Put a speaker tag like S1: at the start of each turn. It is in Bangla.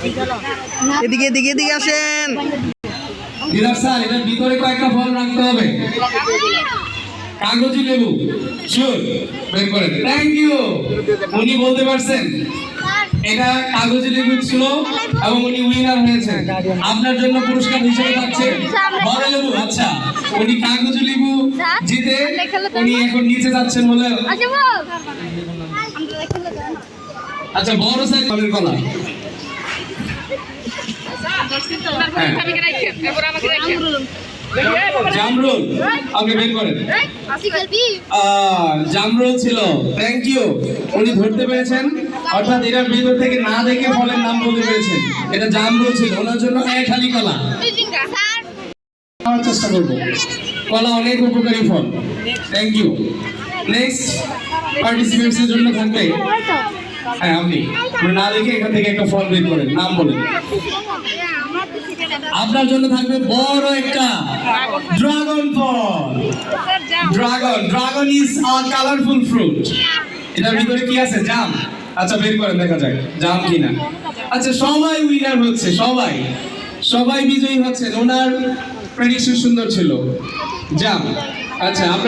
S1: এদিকে এদিকে এদিকে আসেন।
S2: দিদার স্যার এটার ভিতরে কয়েকটা ফল রাখতে হবে। কাগজি লেবু শিওর বের করেন। Thank you. উনি বলতে পারছেন এটা কাগজি লেবু ছিল এবং উনি উইনার হয়েছেন। আপনার জন্য পুরস্কার হিসেবে থাকছে বড় লেবু। আচ্ছা উনি কাগজি লেবু জিতে উনি এখন নিচে যাচ্ছেন বলে। আচ্ছা বড় সাইজের কলা। জামরুল আপনি বের করেন। জামরুল ছিল। Thank you. উনি ধরতে পেরেছেন অর্থাৎ এটার ভিতর থেকে না দেখে ফলের নাম বলতে পেরেছেন। এটা জামরুল ছিল। ওনার জন্য এক হালি কলা। চেষ্টা করবো। কলা অনেক উপকারী ফল। Thank you. নেক্সট পার্টিসিপেন্টস এর জন্য থাকবে হ্যাঁ আপনি না দেখে এখান থেকে একটা ফল বের করেন নাম বলেন। আপনার জন্য থাকবে বড় একটা ড্রাগন ফল। Dragon is a colourful fruit. এটার ভিতরে কি আছে? জাম। আচ্ছা বের করেন দেখা যাক জাম কিনা। আচ্ছা সবাই উইনার হচ্ছে। সবাই বিজয়ী হচ্ছেন। ওনার প্রেডিকশন সুন্দর ছিল জাম। আচ্ছা আপনার